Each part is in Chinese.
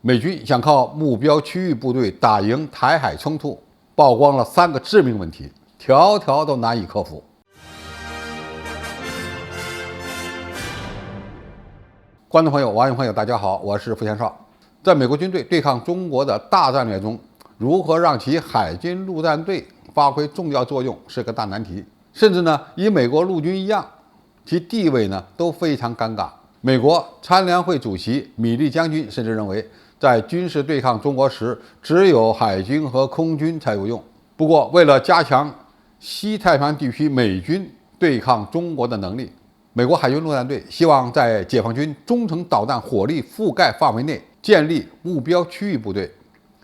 美军想靠目标区域部队打赢台海冲突，曝光了3个致命问题，条条都难以克服。观众朋友、网友朋友，大家好，我是付先少。在美国军队对抗中国的大战略中，如何让其海军陆战队发挥重要作用是个大难题，甚至呢，与美国陆军一样，其地位呢都非常尴尬。美国参联会主席米利将军甚至认为，在军事对抗中国时，只有海军和空军才有用。不过，为了加强西太平洋地区美军对抗中国的能力，美国海军陆战队希望在解放军中程导弹火力覆盖范围内建立目标区域部队，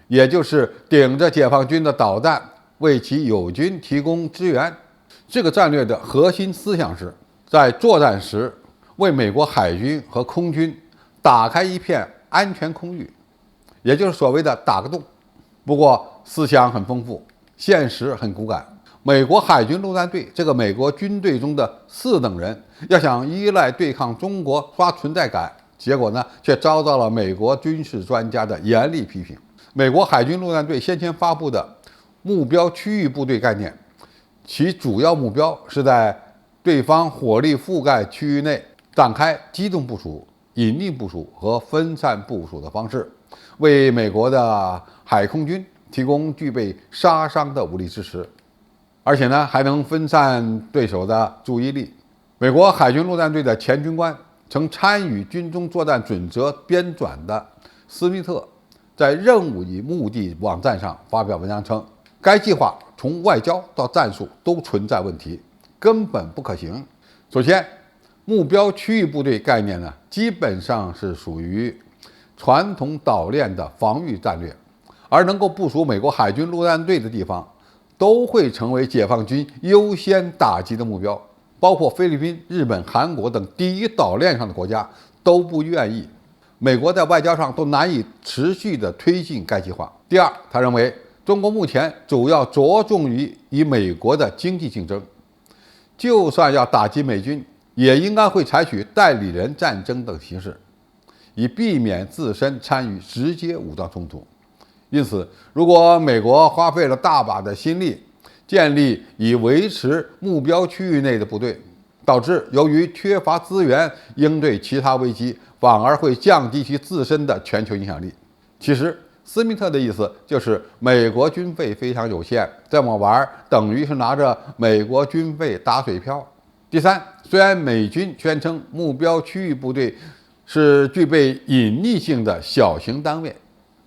也就是顶着解放军的导弹为其友军提供支援。这个战略的核心思想是，在作战时为美国海军和空军打开一片安全空域，也就是所谓的打个洞。不过思想很丰富，现实很骨感。美国海军陆战队这个美国军队中的4等人，要想依赖对抗中国刷存在感，结果呢却遭到了美国军事专家的严厉批评。美国海军陆战队先前发布的目标区域部队概念，其主要目标是在对方火力覆盖区域内展开机动部署、隐匿部署和分散部署的方式，为美国的海空军提供具备杀伤的武力支持，而且呢还能分散对手的注意力。美国海军陆战队的前军官，曾参与军中作战准则编纂的斯密特，在任务与目的网站上发表文章称，该计划从外交到战术都存在问题，根本不可行。首先，目标区域部队概念呢，基本上是属于传统岛链的防御战略，而能够部署美国海军陆战队的地方，都会成为解放军优先打击的目标，包括菲律宾、日本、韩国等第一岛链上的国家都不愿意。美国在外交上都难以持续地推进该计划。第二，他认为中国目前主要着重于与美国的经济竞争，就算要打击美军，也应该会采取代理人战争等形式，以避免自身参与直接武装冲突。因此，如果美国花费了大把的心力建立以维持目标区域内的部队，导致由于缺乏资源应对其他危机，反而会降低其自身的全球影响力。其实斯密特的意思就是美国军费非常有限，这么玩等于是拿着美国军费打水漂。第三，虽然美军宣称目标区域部队是具备隐匿性的小型单位，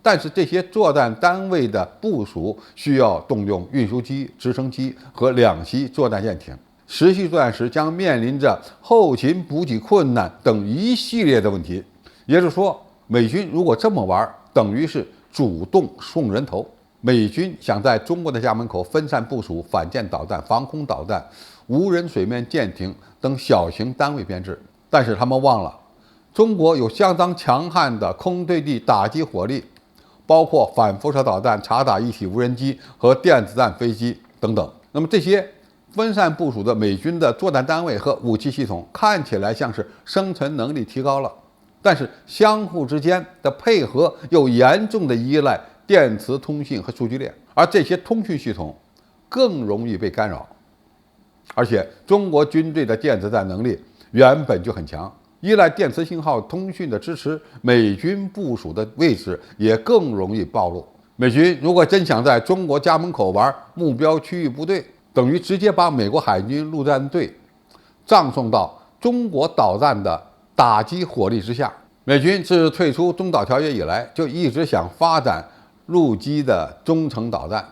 但是这些作战单位的部署需要动用运输机、直升机和2栖作战舰艇，实际作战时将面临着后勤补给困难等一系列的问题。也就是说，美军如果这么玩，等于是主动送人头。美军想在中国的家门口分散部署反舰导弹、防空导弹、无人水面舰艇等小型单位编制，但是他们忘了，中国有相当强悍的空对地打击火力，包括反辐射导弹、察打一体无人机和电子战飞机等等。那么这些分散部署的美军的作战单位和武器系统看起来像是生存能力提高了，但是相互之间的配合又严重的依赖电磁通信和数据链，而这些通讯系统更容易被干扰。而且中国军队的电子战能力原本就很强，依赖电磁信号通讯的支持，美军部署的位置也更容易暴露。美军如果真想在中国家门口玩目标区域部队，等于直接把美国海军陆战队葬送到中国导弹的打击火力之下。美军自退出中导条约以来，就一直想发展陆基的中程导弹，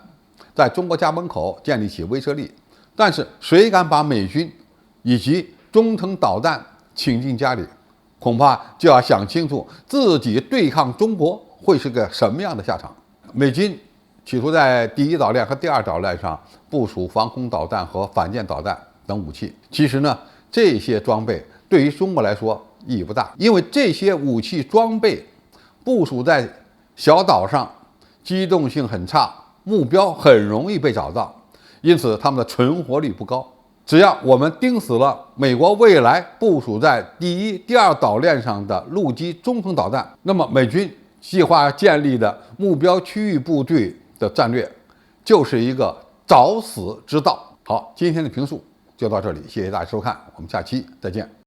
在中国家门口建立起威慑力。但是谁敢把美军以及中程导弹请进家里，恐怕就要想清楚自己对抗中国会是个什么样的下场。美军企图在第一岛链和第二岛链上部署防空导弹和反舰导弹等武器。其实呢，这些装备对于中国来说意义不大，因为这些武器装备部署在小岛上，机动性很差，目标很容易被找到，因此他们的存活率不高。只要我们盯死了美国未来部署在第一、第二岛链上的陆基中程导弹，那么美军计划建立的目标区域部队的战略，就是一个找死之道。好，今天的评述就到这里，谢谢大家收看，我们下期再见。